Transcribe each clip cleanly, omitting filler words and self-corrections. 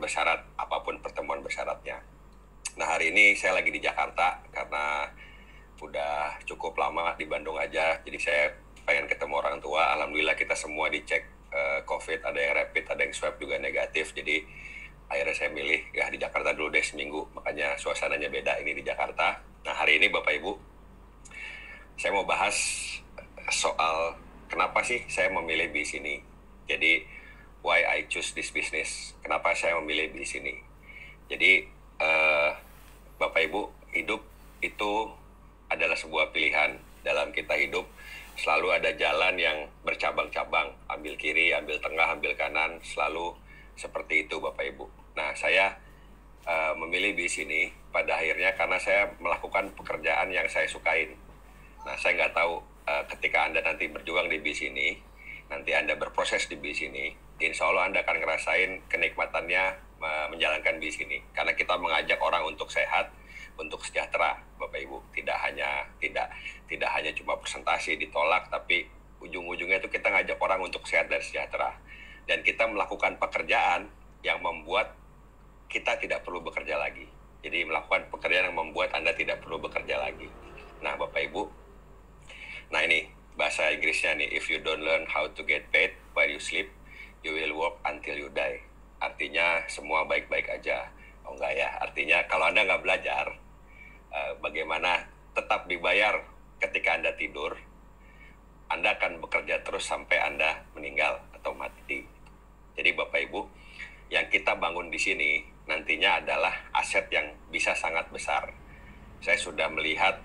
bersyarat, apapun pertemuan bersyaratnya. Nah, hari ini saya lagi di Jakarta karena udah cukup lama di Bandung aja, jadi saya pengen ketemu orang tua. Alhamdulillah kita semua dicek COVID, ada yang rapid, ada yang swab juga negatif, jadi akhirnya saya milih ya di Jakarta dulu deh seminggu, makanya suasananya beda ini di Jakarta. Nah, hari ini Bapak Ibu, saya mau bahas soal kenapa sih saya memilih di sini. Jadi why I choose this business, kenapa saya memilih di sini. Jadi Bapak Ibu, hidup itu adalah sebuah pilihan. Dalam kita hidup selalu ada jalan yang bercabang-cabang, ambil kiri, ambil tengah, ambil kanan, selalu seperti itu Bapak Ibu. Nah, saya memilih di sini pada akhirnya karena saya melakukan pekerjaan yang saya sukain. Nah, saya nggak tahu ketika Anda nanti berjuang di bis ini, nanti Anda berproses di bis ini, insya Allah Anda akan ngerasain kenikmatannya menjalankan bis ini. Karena kita mengajak orang untuk sehat, untuk sejahtera, Bapak Ibu. Tidak hanya cuma presentasi ditolak, tapi ujung-ujungnya itu kita ngajak orang untuk sehat dan sejahtera. Dan kita melakukan pekerjaan yang membuat kita tidak perlu bekerja lagi. Jadi melakukan pekerjaan yang membuat Anda tidak perlu bekerja lagi. Nah, Bapak Ibu, nah ini bahasa Inggrisnya nih, if you don't learn how to get paid while you sleep, you will work until you die. Artinya semua baik-baik aja. Oh enggak ya, artinya kalau Anda nggak belajar bagaimana tetap dibayar ketika Anda tidur, Anda akan bekerja terus sampai Anda meninggal atau mati. Jadi Bapak Ibu, yang kita bangun di sini nantinya adalah aset yang bisa sangat besar. Saya sudah melihat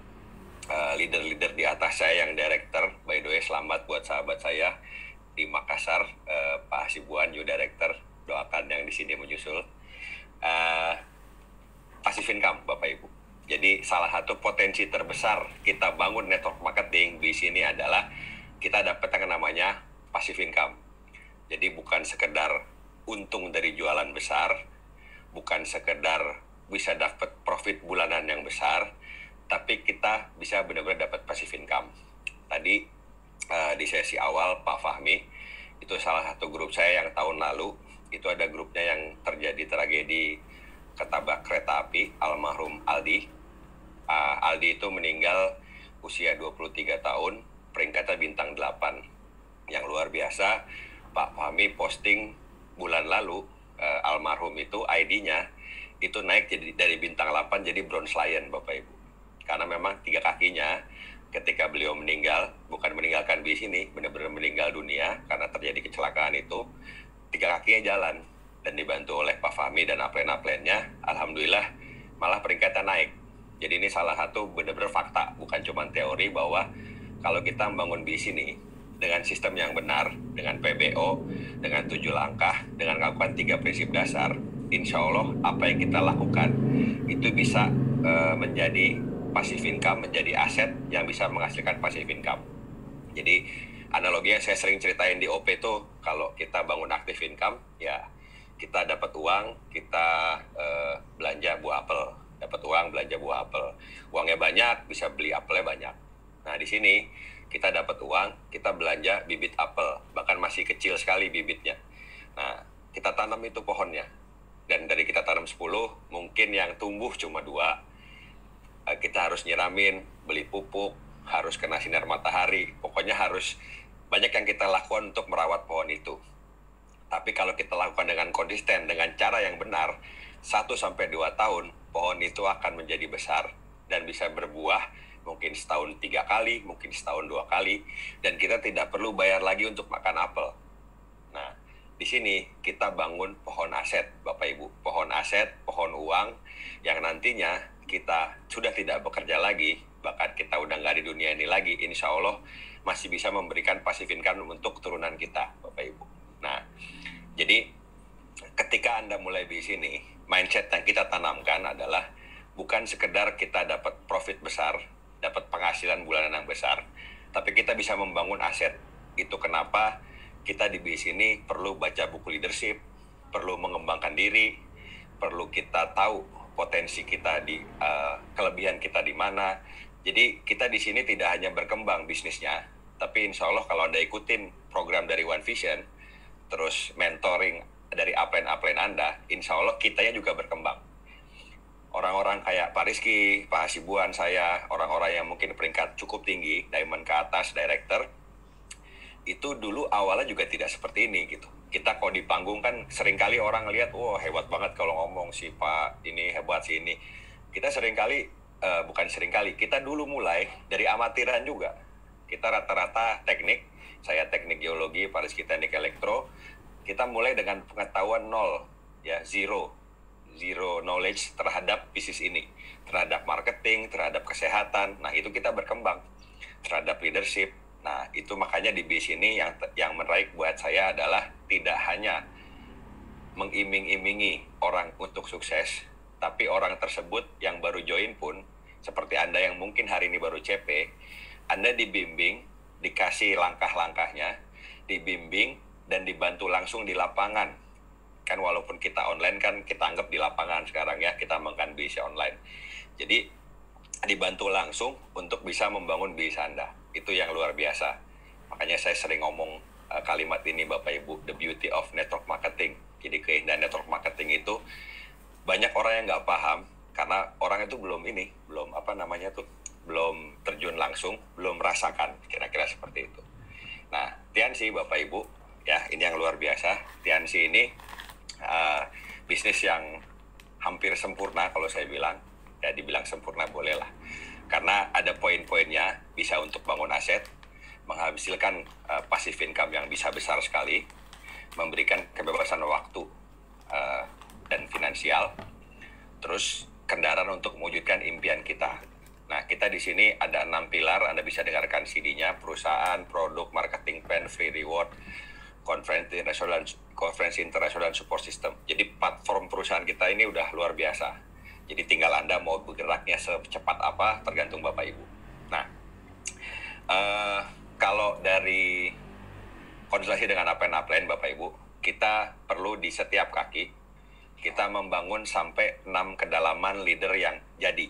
leader-leader di atas saya yang director. By the way, selamat buat sahabat saya di Makassar, Pak Hasibuan, new director. Doakan yang di sini menyusul. Passive income, Bapak Ibu. Jadi salah satu potensi terbesar kita bangun network marketing di sini adalah kita dapat yang namanya passive income. Jadi bukan sekedar untung dari jualan besar, bukan sekedar bisa dapat profit bulanan yang besar, tapi kita bisa benar-benar dapat passive income. Tadi di sesi awal Pak Fahmi, itu salah satu grup saya yang tahun lalu, itu ada grupnya yang terjadi tragedi ketabrak kereta api, almarhum Aldi. Aldi itu meninggal usia 23 tahun, peringkatnya bintang 8. Yang luar biasa, Pak Fahmi posting bulan lalu, almarhum itu ID-nya itu naik jadi dari bintang 8 jadi bronze lion, Bapak Ibu. Karena memang 3 kakinya ketika beliau meninggal, bukan meninggalkan bis ini, benar-benar meninggal dunia karena terjadi kecelakaan itu, 3 kakinya jalan. Dan dibantu oleh Pak Fahmi dan aplen-aplennya, alhamdulillah malah peringkatnya naik. Jadi ini salah satu benar-benar fakta, bukan cuma teori, bahwa kalau kita membangun bis ini dengan sistem yang benar, dengan PBO, dengan 7 langkah, dengan melakukan 3 prinsip dasar, insya Allah apa yang kita lakukan itu bisa menjadi passive income, menjadi aset yang bisa menghasilkan passive income. Jadi analogi yang saya sering ceritain di OP itu, kalau kita bangun active income, ya kita dapat uang, kita belanja buah apel, dapat uang belanja buah apel, uangnya banyak, bisa beli apelnya banyak. Nah, di sini kita dapat uang, kita belanja bibit apel, bahkan masih kecil sekali bibitnya. Nah, kita tanam itu pohonnya, dan dari kita tanam 10, mungkin yang tumbuh cuma 2. Kita harus nyiramin, beli pupuk, harus kena sinar matahari, pokoknya harus banyak yang kita lakukan untuk merawat pohon itu. Tapi kalau kita lakukan dengan konsisten, dengan cara yang benar, 1-2 tahun, pohon itu akan menjadi besar dan bisa berbuah mungkin setahun 3 kali, mungkin setahun 2 kali, dan kita tidak perlu bayar lagi untuk makan apel. Nah, di sini kita bangun pohon aset, Bapak Ibu. Pohon aset, pohon uang, yang nantinya kita sudah tidak bekerja lagi, bahkan kita udah nggak di dunia ini lagi, insya Allah masih bisa memberikan passive income untuk turunan kita, Bapak Ibu. Nah, jadi ketika Anda mulai di sini, mindset yang kita tanamkan adalah bukan sekedar kita dapat profit besar, dapat penghasilan bulanan yang besar, tapi kita bisa membangun aset. Itu kenapa kita di bis ini perlu baca buku leadership, perlu mengembangkan diri, perlu kita tahu potensi kita di kelebihan kita di mana. Jadi kita di sini tidak hanya berkembang bisnisnya, tapi insya Allah kalau Anda ikutin program dari One Vision, terus mentoring dari upline Anda, insya Allah kitanya juga berkembang. Orang-orang kayak Pak Rizky, Pak Hasibuan, saya, orang-orang yang mungkin peringkat cukup tinggi, diamond ke atas, director, itu dulu awalnya juga tidak seperti ini gitu. Kita kalau di panggung kan seringkali orang lihat, wah hebat banget kalau ngomong si Pak ini hebat si ini. Kita seringkali, bukan seringkali, kita dulu mulai dari amatiran juga. Kita rata-rata teknik, saya teknik geologi, Pak Rizky teknik elektro. Kita mulai dengan pengetahuan nol, ya zero knowledge terhadap bisnis ini, terhadap marketing, terhadap kesehatan. Nah itu kita berkembang terhadap leadership. Nah itu makanya di bis ini yang menarik buat saya adalah tidak hanya mengiming-imingi orang untuk sukses, tapi orang tersebut yang baru join pun, seperti Anda yang mungkin hari ini baru CP, Anda dibimbing, dikasih langkah-langkahnya, dibimbing dan dibantu langsung di lapangan. Kan walaupun kita online kan kita anggap di lapangan sekarang ya, kita menggunakan bis online. Jadi dibantu langsung untuk bisa membangun bis Anda. Itu yang luar biasa. Makanya saya sering ngomong kalimat ini Bapak Ibu, the beauty of network marketing. Jadi keindahan network marketing itu banyak orang yang nggak paham karena orang itu belum terjun langsung, belum merasakan, kira-kira seperti itu. Nah, Tiansi Bapak Ibu, ya ini yang luar biasa. Tiansi ini bisnis yang hampir sempurna kalau saya bilang, ya dibilang sempurna boleh lah, karena ada poin-poinnya, bisa untuk bangun aset, menghasilkan passive income yang bisa besar sekali, memberikan kebebasan waktu dan finansial, terus kendaraan untuk mewujudkan impian kita. Nah, kita di sini ada 6 pilar, Anda bisa dengarkan CD-nya, perusahaan, produk, marketing plan, free reward, konferensi internasional dan support system. Jadi platform perusahaan kita ini udah luar biasa. Jadi tinggal Anda mau bergeraknya secepat apa, tergantung Bapak Ibu. Nah, kalau dari konsultasi dengan upline Bapak Ibu, kita perlu di setiap kaki, kita membangun sampai 6 kedalaman leader yang jadi.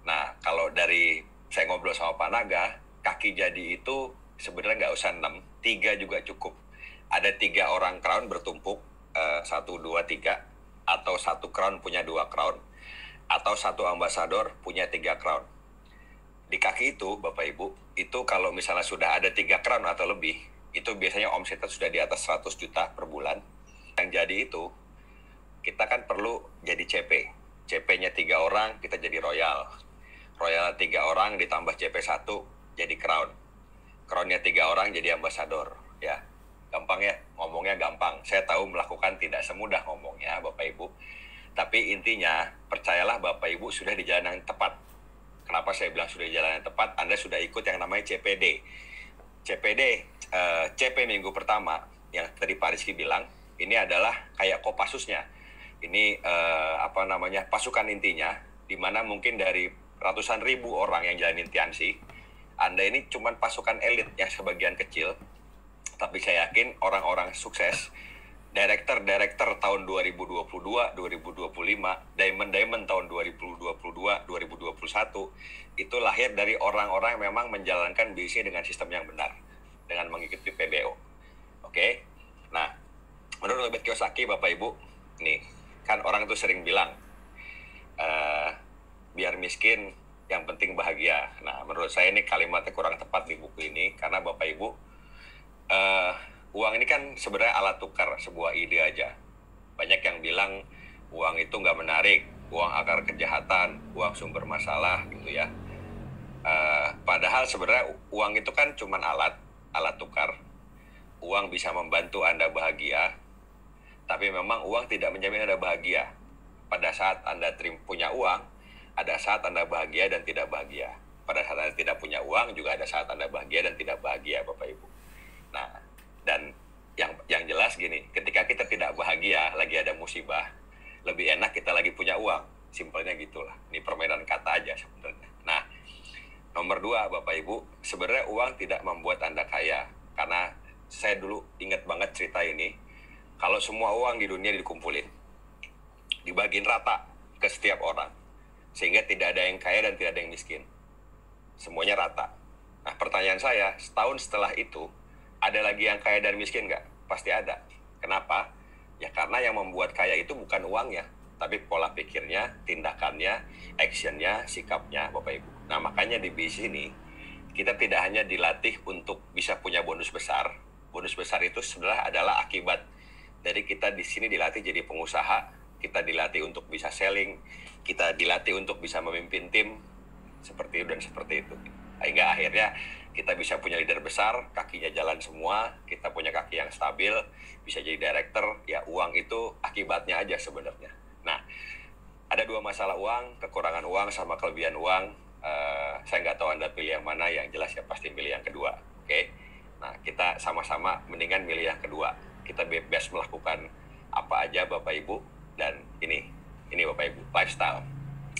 Nah, kalau dari saya ngobrol sama Pak Naga, kaki jadi itu sebenarnya nggak usah 6, 3 juga cukup. Ada 3 orang crown bertumpuk, 1, 2, 3, atau 1 crown punya 2 crown, atau 1 ambasador punya 3 crown. Di kaki itu, Bapak Ibu, itu kalau misalnya sudah ada 3 crown atau lebih, itu biasanya omsetnya sudah di atas 100 juta per bulan. Yang jadi itu, kita kan perlu jadi CP. CP-nya 3 orang, kita jadi royal. Royal 3 orang ditambah CP1, jadi crown. Crown-nya 3 orang jadi ambasador, ya. Gampang ya, ngomongnya gampang. Saya tahu melakukan tidak semudah ngomongnya, Bapak Ibu. Tapi intinya, percayalah Bapak Ibu sudah di jalan yang tepat. Kenapa saya bilang sudah di jalan yang tepat? Anda sudah ikut yang namanya CPD. CP minggu pertama, yang tadi Pak Rizky bilang, ini adalah kayak Kopassusnya. Ini pasukan intinya, di mana mungkin dari ratusan ribu orang yang jalanin Tiansi, Anda ini cuma pasukan elit yang sebagian kecil. Tapi saya yakin orang-orang sukses, director tahun 2022, 2025, Diamond tahun 2022, 2021, itu lahir dari orang-orang yang memang menjalankan bisnis dengan sistem yang benar, dengan mengikuti PBO. Oke? Nah, menurut Robert Kiyosaki, Bapak Ibu, nih, kan orang tuh sering bilang, biar miskin, yang penting bahagia. Nah, menurut saya ini kalimatnya kurang tepat di buku ini, karena Bapak Ibu, uang ini kan sebenarnya alat tukar, sebuah ide aja. Banyak yang bilang uang itu nggak menarik, uang akar kejahatan, uang sumber masalah gitu ya. Padahal sebenarnya uang itu kan cuma alat tukar. Uang bisa membantu Anda bahagia, tapi memang uang tidak menjamin Anda bahagia. Pada saat Anda punya uang, ada saat Anda bahagia dan tidak bahagia. Pada saat Anda tidak punya uang, juga ada saat Anda bahagia dan tidak bahagia, Bapak Ibu. Nah, dan yang jelas gini, ketika kita tidak bahagia, lagi ada musibah, lebih enak kita lagi punya uang. Simpelnya gitulah. Ini permainan kata aja sebenarnya. Nah, nomor 2, Bapak Ibu, sebenarnya uang tidak membuat Anda kaya. Karena saya dulu ingat banget cerita ini, kalau semua uang di dunia dikumpulin, dibagiin rata ke setiap orang, sehingga tidak ada yang kaya dan tidak ada yang miskin. Semuanya rata. Nah, pertanyaan saya, setahun setelah itu, ada lagi yang kaya dan miskin nggak? Pasti ada. Kenapa? Ya karena karena yang membuat kaya itu bukan uangnya, tapi pola pikirnya, tindakannya, actionnya, sikapnya, Bapak Ibu. Nah, makanya di bisnis ini kita tidak hanya dilatih untuk bisa punya bonus besar. Bonus besar itu sebenarnya adalah akibat. Jadi kita di sini dilatih jadi pengusaha, kita dilatih untuk bisa selling, kita dilatih untuk bisa memimpin tim, seperti itu dan seperti itu. Hingga akhirnya kita bisa punya leader besar, kakinya jalan semua, kita punya kaki yang stabil, bisa jadi director, ya uang itu akibatnya aja sebenarnya. Nah, ada dua masalah uang, kekurangan uang sama kelebihan uang. Saya nggak tahu Anda pilih yang mana, yang jelas ya pasti pilih yang kedua. Oke? Nah, kita sama-sama mendingan milih yang kedua. Kita bebas melakukan apa aja Bapak Ibu, dan ini Bapak Ibu, lifestyle.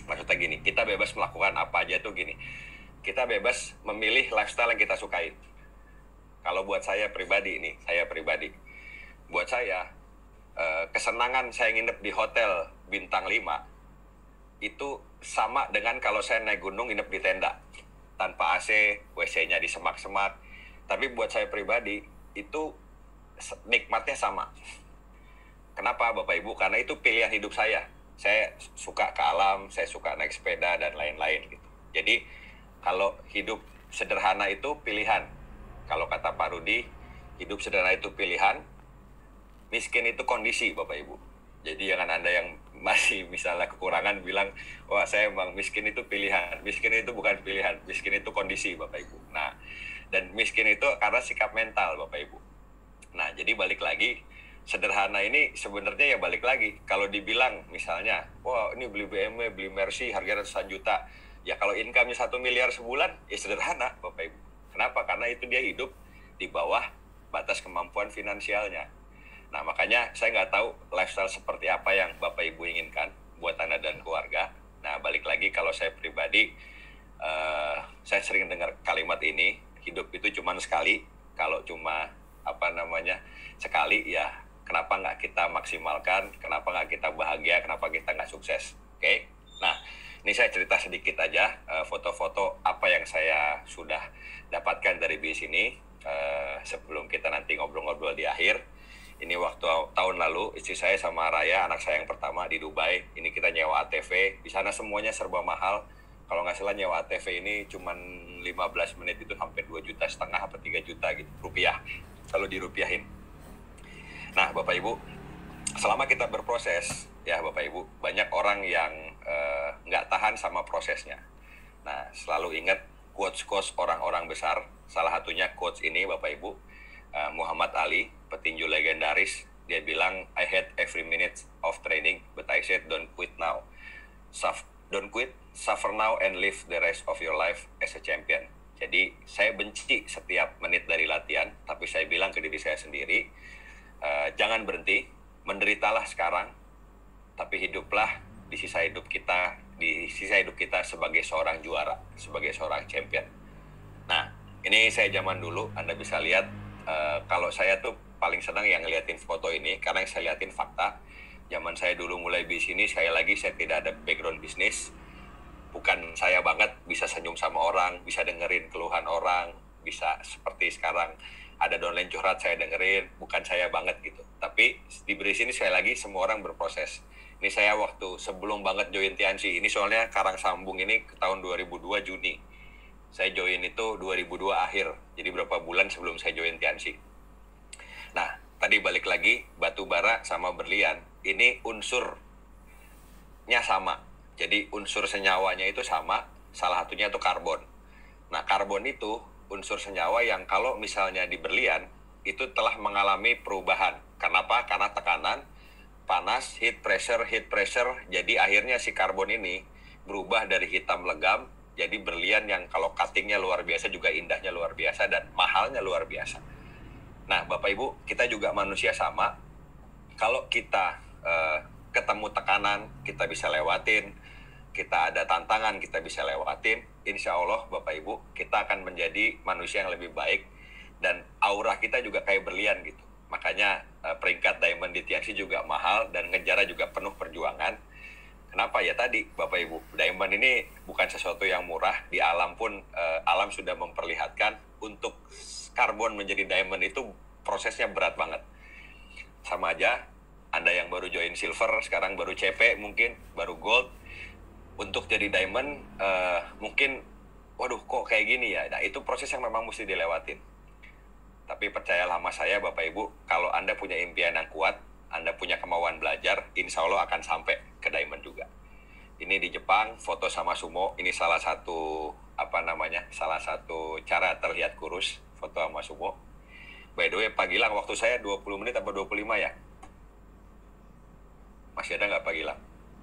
Maksudnya gini, kita bebas melakukan apa aja tuh gini. Kita bebas memilih lifestyle yang kita sukai. Kalau buat saya pribadi nih, buat saya, kesenangan saya nginep di hotel bintang 5 itu sama dengan kalau saya naik gunung nginep di tenda tanpa AC, WC-nya di semak-semak. Tapi buat saya pribadi itu nikmatnya sama. Kenapa Bapak Ibu? Karena itu pilihan hidup saya. Saya suka ke alam, saya suka naik sepeda dan lain-lain gitu. Jadi kalau hidup sederhana itu pilihan. Kalau kata Pak Rudi, hidup sederhana itu pilihan, miskin itu kondisi Bapak Ibu. Jadi jangan Anda yang masih misalnya kekurangan bilang, wah saya emang miskin itu pilihan. Miskin itu bukan pilihan, miskin itu kondisi Bapak Ibu. Nah, dan miskin itu karena sikap mental Bapak Ibu. Nah, jadi balik lagi, sederhana ini sebenarnya ya balik lagi. Kalau dibilang misalnya, wah ini beli BMW, beli Mercy harganya ratusan juta. Ya kalau income-nya 1 miliar sebulan, ya sederhana Bapak Ibu. Kenapa? Karena itu dia hidup di bawah batas kemampuan finansialnya. Nah makanya saya nggak tahu lifestyle seperti apa yang Bapak Ibu inginkan buat Anda dan keluarga. Nah balik lagi kalau saya pribadi, saya sering dengar kalimat ini, hidup itu cuma sekali. Kalau cuma sekali, ya kenapa nggak kita maksimalkan, kenapa nggak kita bahagia, kenapa kita nggak sukses. Oke? Nah ini saya cerita sedikit aja, foto-foto apa yang saya sudah dapatkan dari bisnis ini, sebelum kita nanti ngobrol-ngobrol di akhir. Ini waktu tahun lalu, istri saya sama Raya, anak saya yang pertama di Dubai. Ini kita nyewa ATV, di sana semuanya serba mahal. Kalau nggak salah nyewa ATV ini cuma 15 menit itu hampir 2,5 juta atau 3 juta gitu, rupiah. Kalau dirupiahin. Nah, Bapak Ibu, selama kita berproses, ya Bapak Ibu, banyak orang yang nggak tahan sama prosesnya. Nah, selalu ingat quotes-quotes orang-orang besar. Salah satunya quotes ini, Bapak Ibu, Muhammad Ali, petinju legendaris. Dia bilang, I hate every minute of training, but I said don't quit now. Don't quit, suffer now and live the rest of your life as a champion. Jadi, saya benci setiap menit dari latihan, tapi saya bilang ke diri saya sendiri, jangan berhenti, menderitalah sekarang, tapi hiduplah di sisa hidup kita sebagai seorang juara, sebagai seorang champion. Nah, ini saya zaman dulu, Anda bisa lihat, kalau saya tuh paling senang yang ngeliatin foto ini, karena yang saya liatin fakta. Zaman saya dulu mulai bisnis ini, sekali lagi saya tidak ada background bisnis. Bukan saya banget bisa senyum sama orang, bisa dengerin keluhan orang, bisa seperti sekarang ada downline curhat saya dengerin, bukan saya banget gitu. Tapi di bisnis ini sekali lagi semua orang berproses. Ini saya waktu sebelum banget join Tianxi, ini soalnya Karang Sambung ini ke tahun 2002 Juni. Saya join itu 2002 akhir, jadi berapa bulan sebelum saya join Tianxi. Nah, tadi balik lagi, batu bara sama berlian, ini unsurnya sama. Jadi unsur senyawanya itu sama, salah satunya itu karbon. Nah, karbon itu unsur senyawa yang kalau misalnya di berlian, itu telah mengalami perubahan. Kenapa? Karena tekanan, panas, heat pressure, jadi akhirnya si karbon ini berubah dari hitam legam, jadi berlian yang kalau cuttingnya luar biasa juga indahnya luar biasa dan mahalnya luar biasa. Nah, Bapak Ibu, kita juga manusia sama. Kalau kita ketemu tekanan, kita bisa lewatin. Kita ada tantangan, kita bisa lewatin. Insya Allah, Bapak Ibu, kita akan menjadi manusia yang lebih baik. Dan aura kita juga kayak berlian gitu. Makanya peringkat diamond di Tianxi juga mahal dan ngejarnya juga penuh perjuangan. Kenapa? Ya tadi Bapak Ibu, diamond ini bukan sesuatu yang murah. Di alam pun, alam sudah memperlihatkan untuk karbon menjadi diamond itu prosesnya berat banget. Sama aja, Anda yang baru baru join silver, sekarang baru CP mungkin, baru gold. Untuk jadi diamond mungkin, waduh kok kayak gini ya. Nah itu proses yang memang mesti dilewatin. Tapi percayalah sama saya Bapak Ibu, kalau Anda punya impian yang kuat, Anda punya kemauan belajar, insya Allah akan sampai ke diamond juga. Ini di Jepang, foto sama sumo, ini salah satu salah satu cara terlihat kurus, foto sama sumo. By the way, Pak Gilang, waktu saya 20 menit atau 25 ya? Masih ada nggak Pak Gilang?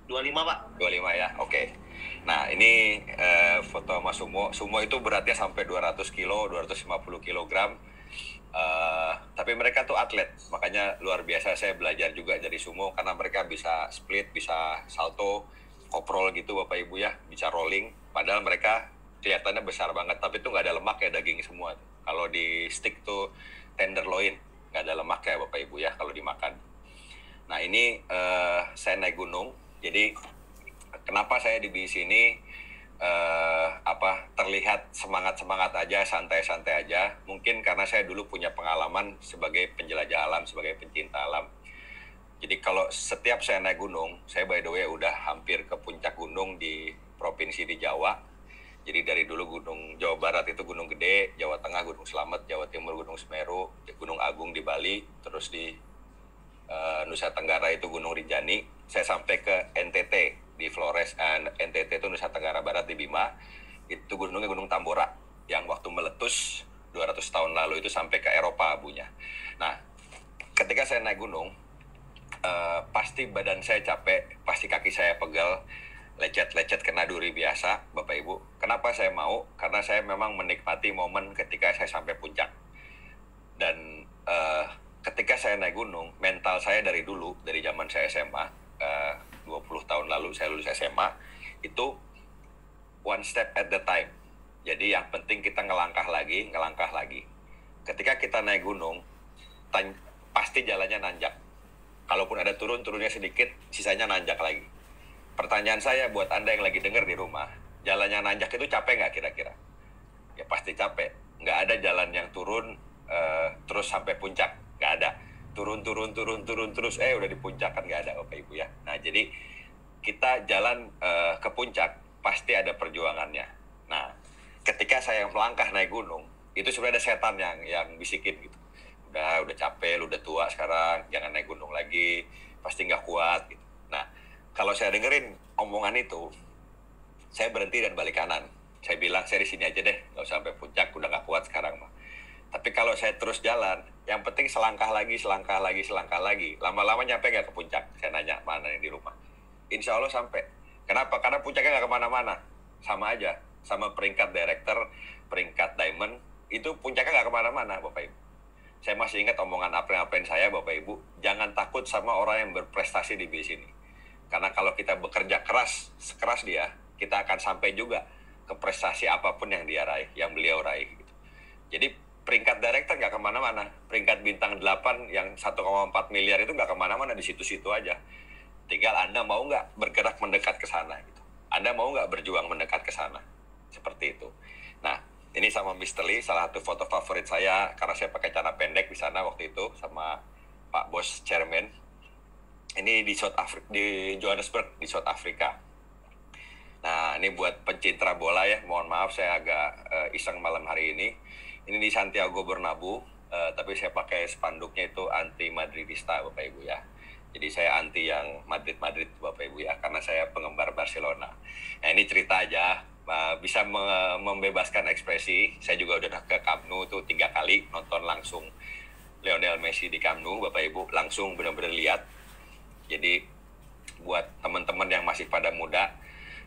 25 Pak. 25 ya, oke. Nah ini foto sama sumo. Sumo itu beratnya sampai 200 kilo, 250 kilogram. Tapi mereka tuh atlet, makanya luar biasa. Saya belajar juga dari sumo karena mereka bisa split, bisa salto, koprol gitu Bapak Ibu ya, bisa rolling. Padahal mereka kelihatannya besar banget, tapi tuh nggak ada lemak ya, daging semua. Kalau di stick tuh tenderloin, nggak ada lemak ya Bapak Ibu ya kalau dimakan. Nah ini saya naik gunung, jadi kenapa saya di sini terlihat semangat aja, santai aja. Mungkin karena saya dulu punya pengalaman sebagai penjelajah alam, sebagai pencinta alam. Jadi kalau setiap saya naik gunung, saya by the way udah hampir ke puncak gunung di provinsi di Jawa. Jadi dari dulu Gunung Jawa Barat itu Gunung Gede, Jawa Tengah Gunung Slamet, Jawa Timur Gunung Semeru, Gunung Agung di Bali, terus di Nusa Tenggara itu Gunung Rinjani. Saya sampai ke NTT di Flores, NTT itu Nusa Tenggara Barat di Bima. Itu gunungnya Gunung Tambora yang waktu meletus 200 tahun lalu itu sampai ke Eropa abunya. Nah, ketika saya naik gunung, pasti badan saya capek, pasti kaki saya pegal, lecet kena duri biasa Bapak Ibu. Kenapa saya mau? Karena saya memang menikmati momen ketika saya sampai puncak. Dan ketika saya naik gunung, mental saya dari dulu, dari zaman saya SMA, 20 tahun lalu saya lulus SMA, itu one step at the time. Jadi yang penting kita ngelangkah lagi. Ketika kita naik gunung, pasti jalannya nanjak. Kalaupun ada turunnya sedikit, sisanya nanjak lagi. Pertanyaan saya buat Anda yang lagi dengar di rumah, jalannya nanjak itu capek nggak kira-kira? Ya pasti capek. Nggak ada jalan yang turun terus sampai puncak. Nggak ada. Turun terus, udah di puncak kan nggak ada Bapak Ibu ya. Nah jadi kita jalan ke puncak, pasti ada perjuangannya. Nah ketika saya melangkah naik gunung, itu sebenarnya ada setan yang bisikin gitu. Udah capek, lu udah tua sekarang, jangan naik gunung lagi, pasti nggak kuat gitu. Nah kalau saya dengerin omongan itu, saya berhenti dan balik kanan. Saya bilang, saya di sini aja deh, nggak usah sampai puncak, udah nggak kuat sekarang mah. Tapi kalau saya terus jalan, yang penting selangkah lagi. Lama-lama nyampe nggak ke puncak? Saya nanya, mana yang di rumah? Insya Allah sampai. Kenapa? Karena puncaknya nggak kemana-mana. Sama aja, sama peringkat director, peringkat diamond, itu puncaknya nggak kemana-mana, Bapak Ibu. Saya masih ingat omongan apa-apain saya, Bapak Ibu, jangan takut sama orang yang berprestasi di bis ini. Karena kalau kita bekerja keras, sekeras dia, kita akan sampai juga ke prestasi apapun yang beliau raih. Gitu. Jadi peringkat director nggak kemana-mana. Peringkat bintang 8 yang 1,4 miliar itu nggak kemana-mana, di situ-situ aja. Tinggal Anda mau nggak bergerak mendekat ke sana. Gitu. Anda mau nggak berjuang mendekat ke sana. Seperti itu. Nah, ini sama Mr. Lee, salah satu foto favorit saya, karena saya pakai celana pendek di sana waktu itu, sama Pak Bos Chairman. Ini di Johannesburg, di South Africa. Nah, ini buat pencinta bola ya. Mohon maaf saya agak iseng malam hari ini. Ini di Santiago Bernabeu, tapi saya pakai spanduknya itu anti Madridista Bapak Ibu ya. Jadi saya anti yang Madrid Bapak Ibu ya, karena saya penggemar Barcelona. Nah, ini cerita aja, bisa membebaskan ekspresi. Saya juga udah ke Camp Nou tuh 3 kali nonton langsung Lionel Messi di Camp Nou Bapak Ibu, langsung benar-benar lihat. Jadi buat teman-teman yang masih pada muda,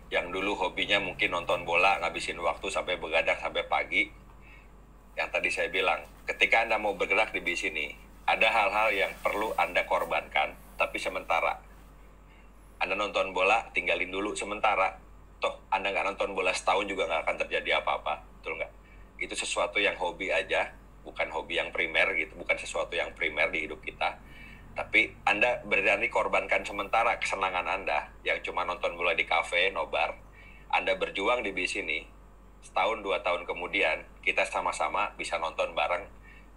yang dulu hobinya mungkin nonton bola, ngabisin waktu sampai begadang sampai pagi, yang tadi saya bilang, ketika Anda mau bergerak di bis ini, ada hal-hal yang perlu Anda korbankan, tapi sementara. Anda nonton bola, tinggalin dulu sementara. Toh Anda nggak nonton bola setahun juga nggak akan terjadi apa-apa, betul nggak? Itu sesuatu yang hobi aja, bukan hobi yang primer gitu, bukan sesuatu yang primer di hidup kita. Tapi Anda berani korbankan sementara kesenangan Anda yang cuma nonton bola di kafe, nobar. Anda berjuang di bis ini, setahun 2 tahun kemudian kita sama-sama bisa nonton bareng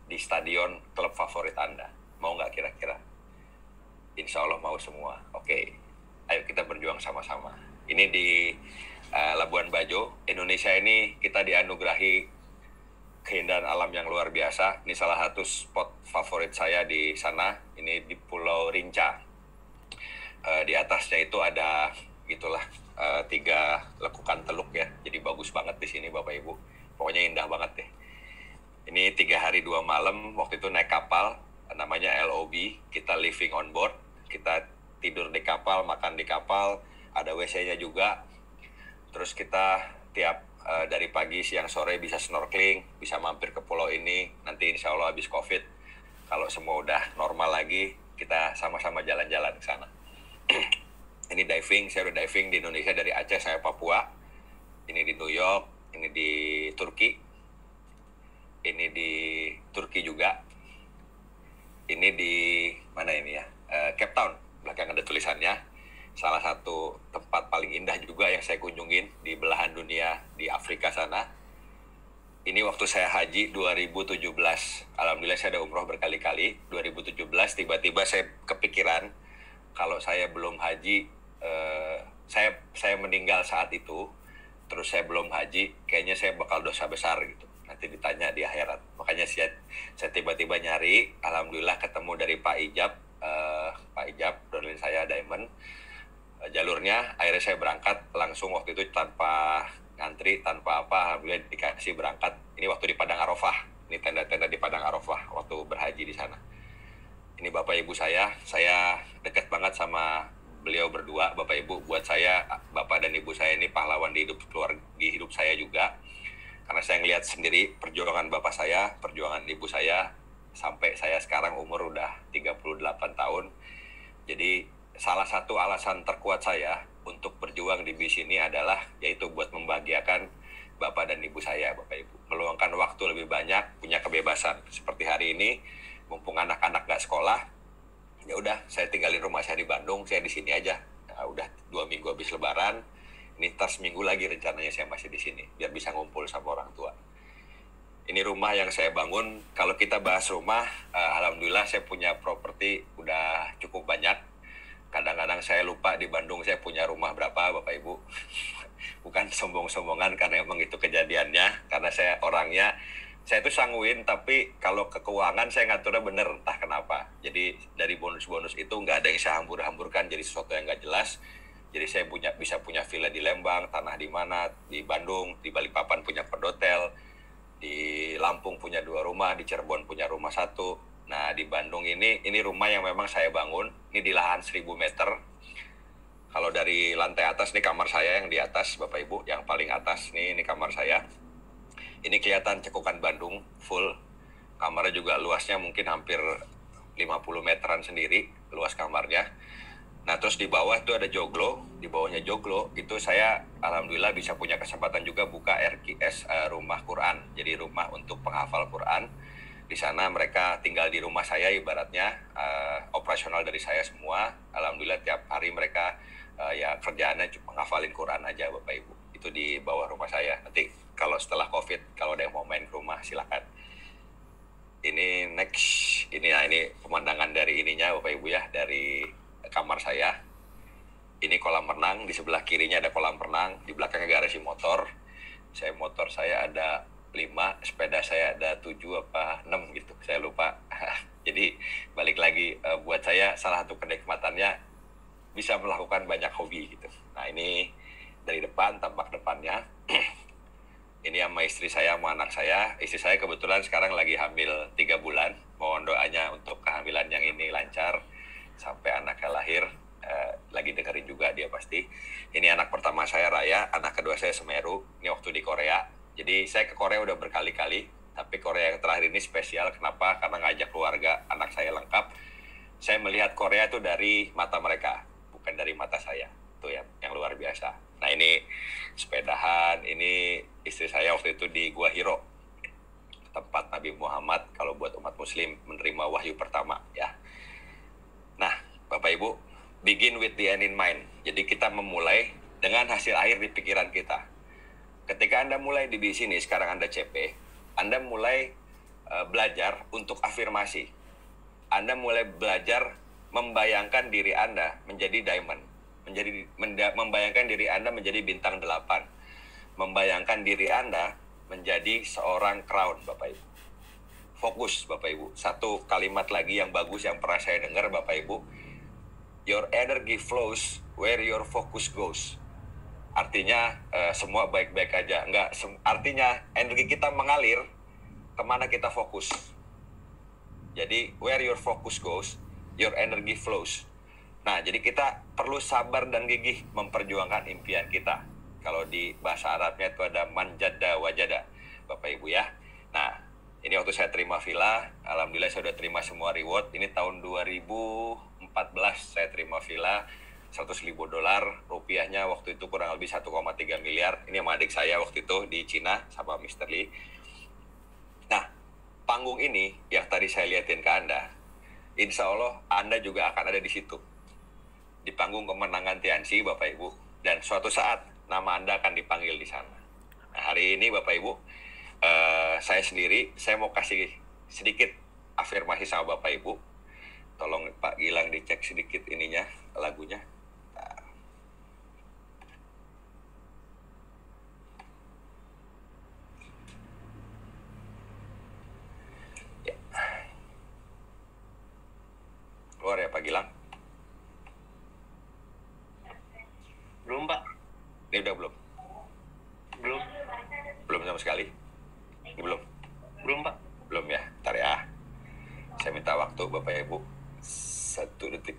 di stadion klub favorit Anda. Mau nggak kira-kira? Insya Allah mau semua. Oke, ayo kita berjuang sama-sama. Ini di Labuan Bajo, Indonesia ini kita dianugerahi keindahan alam yang luar biasa. Ini salah satu spot favorit saya di sana. Ini di Pulau Rinca. Di atasnya itu ada gitulah 3 lekukan teluk ya. Jadi bagus banget di sini Bapak Ibu. Pokoknya indah banget deh. Ini 3 hari 2 malam. Waktu itu naik kapal, namanya LOB. Kita living on board. Kita tidur di kapal, makan di kapal. Ada WC-nya juga. Terus kita tiap dari pagi, siang, sore bisa snorkeling, bisa mampir ke pulau ini. Nanti insya Allah habis COVID, kalau semua udah normal lagi, kita sama-sama jalan-jalan ke sana. Ini diving, saya udah diving di Indonesia dari Aceh sampai Papua. Ini di New York, ini di Turki. Ini di Turki juga. Ini di mana ini ya? Cape Town, belakang ada tulisannya. Salah satu tempat paling indah juga yang saya kunjungin di belahan dunia di Afrika sana. Ini waktu saya haji 2017. Alhamdulillah saya ada umroh berkali-kali. 2017 tiba-tiba saya kepikiran kalau saya belum haji, saya meninggal saat itu, terus saya belum haji, kayaknya saya bakal dosa besar gitu. Nanti ditanya di akhirat. Makanya saya tiba-tiba nyari, alhamdulillah ketemu dari Pak Ijab, downline saya Diamond. Jalurnya, akhirnya saya berangkat langsung waktu itu tanpa ngantri, tanpa apa, alhamdulillah dikasih berangkat. Ini waktu di Padang Arafah, ini tenda-tenda di Padang Arafah waktu berhaji di sana. Ini Bapak Ibu saya dekat banget sama beliau berdua. Bapak Ibu, buat saya, Bapak dan Ibu saya ini pahlawan di hidup saya juga. Karena saya ngelihat sendiri perjuangan Bapak saya, perjuangan Ibu saya, sampai saya sekarang umur udah 38 tahun. Jadi salah satu alasan terkuat saya untuk berjuang di bis ini adalah yaitu buat membahagiakan Bapak dan Ibu saya, Bapak Ibu. Meluangkan waktu lebih banyak, punya kebebasan. Seperti hari ini, mumpung anak-anak nggak sekolah, ya udah saya tinggalin rumah saya di Bandung, saya di sini aja. Nah, udah 2 minggu habis Lebaran, ini ntar seminggu lagi rencananya saya masih di sini, biar bisa ngumpul sama orang tua. Ini rumah yang saya bangun. Kalau kita bahas rumah, alhamdulillah saya punya properti udah cukup banyak. Kadang-kadang saya lupa di Bandung saya punya rumah berapa, Bapak Ibu. Bukan sombong-sombongan karena emang itu kejadiannya. Karena saya orangnya, saya itu sanguin, tapi kalau ke keuangan saya ngaturnya bener, entah kenapa. Jadi dari bonus-bonus itu nggak ada yang saya hambur-hamburkan jadi sesuatu yang nggak jelas. Jadi saya bisa punya villa di Lembang, tanah di mana, di Bandung, di Balikpapan punya perdotel, di Lampung punya 2 rumah, di Cirebon punya rumah 1. Nah di Bandung ini rumah yang memang saya bangun, ini di lahan 1000 meter. Kalau dari lantai atas, ini kamar saya yang di atas Bapak Ibu, yang paling atas ini kamar saya. Ini kelihatan cekukan Bandung, full. Kamarnya juga luasnya mungkin hampir 50 meteran sendiri, luas kamarnya. Nah terus di bawah itu ada joglo, di bawahnya joglo, itu saya alhamdulillah bisa punya kesempatan juga buka RQS, rumah Quran. Jadi rumah untuk penghafal Quran. Di sana mereka tinggal di rumah saya ibaratnya, operasional dari saya semua. Alhamdulillah tiap hari mereka ya kerjaannya cuma ngafalin Quran aja Bapak Ibu. Itu di bawah rumah saya. Nanti kalau setelah COVID, kalau ada yang mau main ke rumah silakan. Ini next, ini pemandangan dari ininya Bapak Ibu ya, dari kamar saya. Ini kolam renang, di sebelah kirinya ada kolam renang, di belakangnya garasi motor. Motor saya ada 5, sepeda saya ada 7 apa 6 gitu, saya lupa. Jadi balik lagi, buat saya salah satu kenikmatannya bisa melakukan banyak hobi gitu. Nah ini dari depan, tampak depannya. Ini sama istri saya, sama anak saya. Istri saya kebetulan sekarang lagi hamil 3 bulan. Mohon doanya untuk kehamilan yang ini lancar sampai anaknya lahir. Lagi dengerin juga dia pasti. Ini anak pertama saya Raya, anak kedua saya Semeru. Ini waktu di Korea. Jadi saya ke Korea udah berkali-kali, tapi Korea yang terakhir ini spesial. Kenapa? Karena ngajak keluarga, anak saya lengkap. Saya melihat Korea itu dari mata mereka, bukan dari mata saya. Itu yang luar biasa. Nah ini sepedahan, ini istri saya waktu itu di Gua Hiro, tempat Nabi Muhammad kalau buat umat muslim menerima wahyu pertama ya. Nah Bapak Ibu, begin with the end in mind. Jadi kita memulai dengan hasil akhir di pikiran kita. Ketika Anda mulai di sini, sekarang Anda CP, Anda mulai belajar untuk afirmasi. Anda mulai belajar membayangkan diri Anda menjadi diamond, membayangkan diri Anda menjadi bintang 8, membayangkan diri Anda menjadi seorang crown, Bapak Ibu. Fokus, Bapak Ibu. Satu kalimat lagi yang bagus yang pernah saya dengar, Bapak Ibu. Your energy flows where your focus goes. Artinya semua baik-baik aja. Artinya energi kita mengalir kemana kita fokus. Jadi where your focus goes, your energy flows. Nah, jadi kita perlu sabar dan gigih memperjuangkan impian kita. Kalau di bahasa Arabnya itu ada manjada wajada, Bapak Ibu ya. Nah, ini waktu saya terima villa, alhamdulillah saya sudah terima semua reward. Ini tahun 2014 saya terima villa $100.000, rupiahnya waktu itu kurang lebih 1,3 miliar. Ini sama adik saya waktu itu di Cina sama Mr. Lee. Nah, panggung ini yang tadi saya lihatin ke Anda, insya Allah Anda juga akan ada di situ. Di panggung kemenangan Tianxi, Bapak Ibu. Dan suatu saat nama Anda akan dipanggil di sana. Nah, hari ini Bapak Ibu, saya sendiri, saya mau kasih sedikit afirmasi sama Bapak Ibu. Tolong Pak Gilang dicek sedikit ininya, lagunya. Ya. Keluar ya Pak Gilang? Belum, Pak. Ini udah belum? Belum. Belum sama sekali? Ini belum? Belum, Pak. Belum ya? Ntar ya. Saya minta waktu Bapak Ibu 1 detik.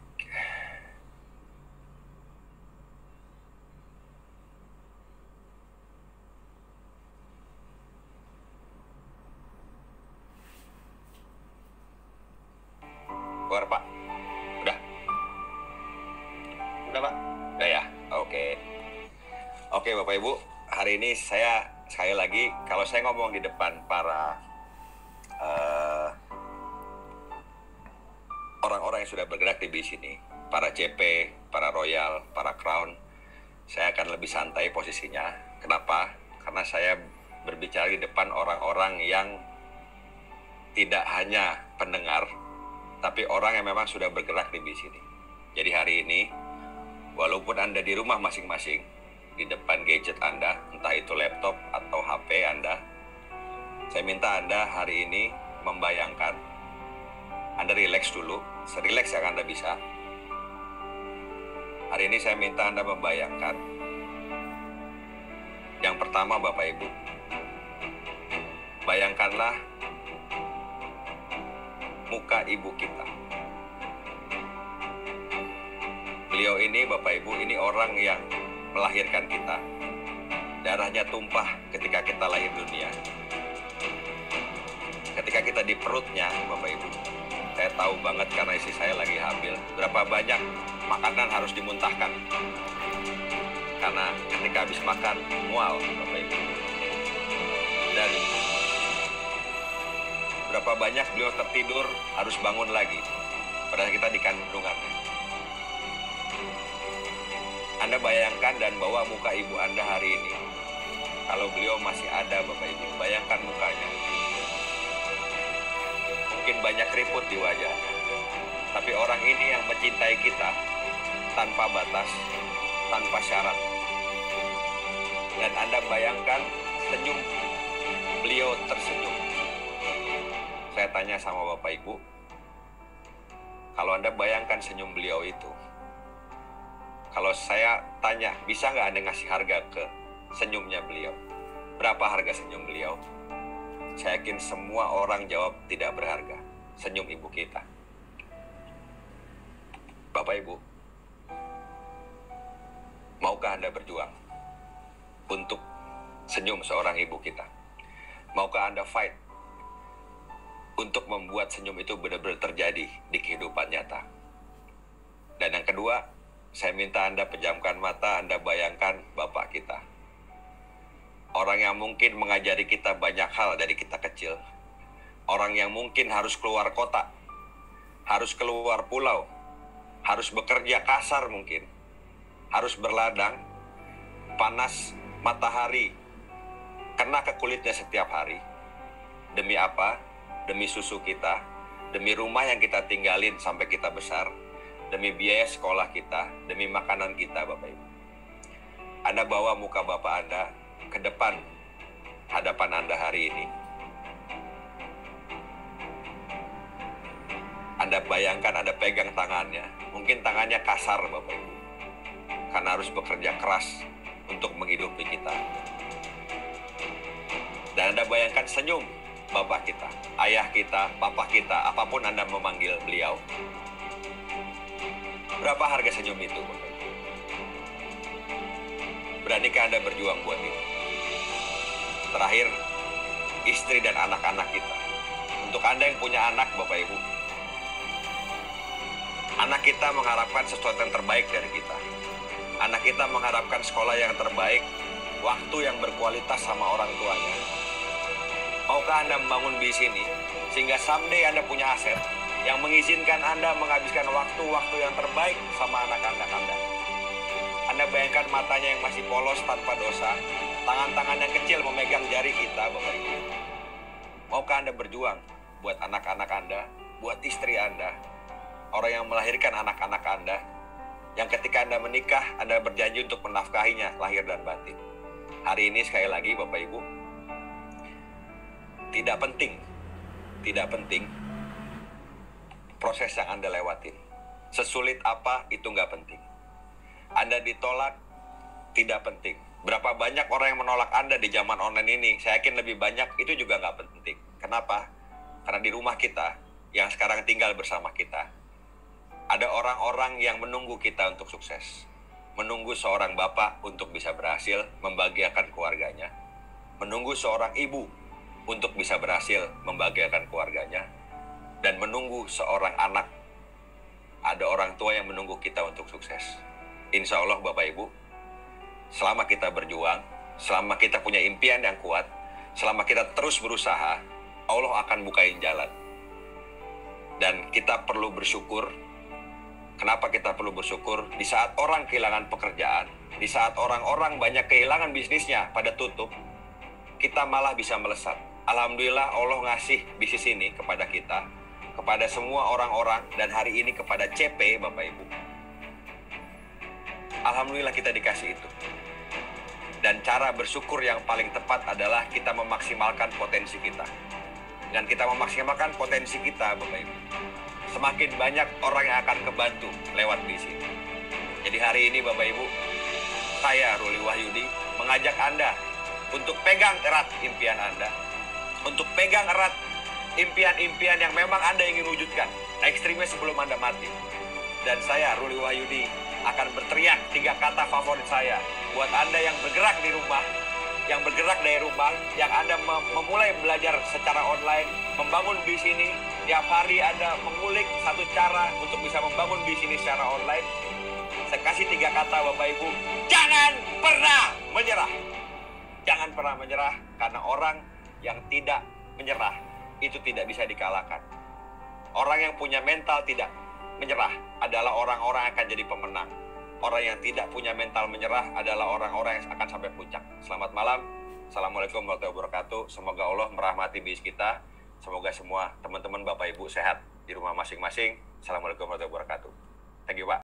Keluar Pak? Udah? Udah, Pak. Udah ya? Oke. Oke Bapak Ibu, hari ini saya sekali lagi, kalau saya ngomong di depan para orang-orang yang sudah bergerak di sini, para CP, para Royal, para Crown, saya akan lebih santai posisinya. Kenapa? Karena saya berbicara di depan orang-orang yang tidak hanya pendengar, tapi orang yang memang sudah bergerak di sini. Jadi hari ini, walaupun Anda di rumah masing-masing, di depan gadget Anda, entah itu laptop atau HP Anda, saya minta Anda hari ini membayangkan, Anda relax dulu, serileks yang Anda bisa. Hari ini saya minta Anda membayangkan, yang pertama Bapak Ibu, bayangkanlah muka ibu kita. Beliau ini Bapak Ibu, ini orang yang melahirkan kita. Darahnya tumpah ketika kita lahir dunia. Ketika kita di perutnya, Bapak Ibu, saya tahu banget karena istri saya lagi hamil, berapa banyak makanan harus dimuntahkan. Karena ketika habis makan, mual, Bapak Ibu. Dan berapa banyak beliau tertidur, harus bangun lagi. Padahal kita di kandungannya. Anda bayangkan dan bawa muka ibu Anda hari ini. Kalau beliau masih ada, Bapak Ibu, bayangkan mukanya. Mungkin banyak keriput di wajahnya. Tapi orang ini yang mencintai kita tanpa batas, tanpa syarat. Dan Anda bayangkan senyum beliau tersenyum. Saya tanya sama Bapak Ibu, kalau Anda bayangkan senyum beliau itu, kalau saya tanya, bisa nggak Anda ngasih harga ke senyumnya beliau? Berapa harga senyum beliau? Saya yakin semua orang jawab tidak berharga. Senyum ibu kita. Bapak Ibu, maukah Anda berjuang untuk senyum seorang ibu kita? Maukah Anda fight untuk membuat senyum itu benar-benar terjadi di kehidupan nyata? Dan yang kedua, saya minta Anda pejamkan mata, Anda bayangkan Bapak kita. Orang yang mungkin mengajari kita banyak hal dari kita kecil. Orang yang mungkin harus keluar kota, harus keluar pulau, harus bekerja kasar mungkin, harus berladang, panas matahari, kena ke kulitnya setiap hari. Demi apa? Demi susu kita, demi rumah yang kita tinggalin sampai kita besar, demi biaya sekolah kita, demi makanan kita, Bapak Ibu. Anda bawa muka Bapak Anda ke depan hadapan Anda hari ini. Anda bayangkan Anda pegang tangannya, mungkin tangannya kasar, Bapak Ibu, karena harus bekerja keras untuk menghidupi kita. Dan Anda bayangkan senyum Bapak kita, ayah kita, Papa kita, apapun Anda memanggil beliau. Berapa harga senyum itu, Bapak Ibu? Beranikah Anda berjuang buat itu? Terakhir, istri dan anak-anak kita. Untuk Anda yang punya anak, Bapak Ibu, anak kita mengharapkan sesuatu yang terbaik dari kita. Anak kita mengharapkan sekolah yang terbaik, waktu yang berkualitas sama orang tuanya. Maukah Anda membangun bisnis ini sehingga someday Anda punya aset yang mengizinkan Anda menghabiskan waktu-waktu yang terbaik sama anak-anak Anda? Anda bayangkan matanya yang masih polos tanpa dosa, tangan-tangan yang kecil memegang jari kita, Bapak Ibu. Maukah Anda berjuang buat anak-anak Anda, buat istri Anda, orang yang melahirkan anak-anak Anda, yang ketika Anda menikah, Anda berjanji untuk menafkahinya lahir dan batin? Hari ini sekali lagi, Bapak Ibu, tidak penting proses yang Anda lewatin. Sesulit apa, itu nggak penting. Anda ditolak, tidak penting. Berapa banyak orang yang menolak Anda di zaman online ini, saya yakin lebih banyak, itu juga nggak penting. Kenapa? Karena di rumah kita, yang sekarang tinggal bersama kita, ada orang-orang yang menunggu kita untuk sukses. Menunggu seorang bapak untuk bisa berhasil membahagiakan keluarganya. Menunggu seorang ibu untuk bisa berhasil membahagiakan keluarganya. Dan menunggu seorang anak. Ada orang tua yang menunggu kita untuk sukses. Insya Allah Bapak Ibu, selama kita berjuang, selama kita punya impian yang kuat, selama kita terus berusaha, Allah akan bukain jalan. Dan kita perlu bersyukur. Kenapa kita perlu bersyukur? Di saat orang kehilangan pekerjaan, di saat orang-orang banyak kehilangan bisnisnya pada tutup, kita malah bisa melesat. Alhamdulillah Allah ngasih bisnis ini kepada kita, kepada semua orang-orang, dan hari ini kepada CP, Bapak Ibu. Alhamdulillah kita dikasih itu. Dan cara bersyukur yang paling tepat adalah kita memaksimalkan potensi kita. Dan kita memaksimalkan potensi kita, Bapak Ibu, semakin banyak orang yang akan kebantu lewat bisnis ini. Jadi hari ini Bapak Ibu, saya Ruli Wahyudi mengajak Anda untuk pegang erat impian Anda, untuk pegang erat impian-impian yang memang Anda ingin wujudkan, ekstrimnya sebelum Anda mati. Dan saya Ruli Wahyudi akan berteriak 3 kata favorit saya buat Anda yang bergerak di rumah, yang bergerak dari rumah, yang Anda memulai belajar secara online, membangun bisnis ini. Tiap hari Anda mengulik satu cara untuk bisa membangun bisnis secara online. Saya kasih 3 kata Bapak Ibu, jangan pernah menyerah. Jangan pernah menyerah, karena orang yang tidak menyerah itu tidak bisa dikalahkan. Orang yang punya mental tidak menyerah adalah orang-orang yang akan jadi pemenang. Orang yang tidak punya mental menyerah adalah orang-orang yang akan sampai puncak. Selamat malam. Assalamualaikum warahmatullahi wabarakatuh. Semoga Allah merahmati bisnis kita. Semoga semua teman-teman Bapak Ibu sehat di rumah masing-masing. Assalamualaikum warahmatullahi wabarakatuh. Thank you, Pak.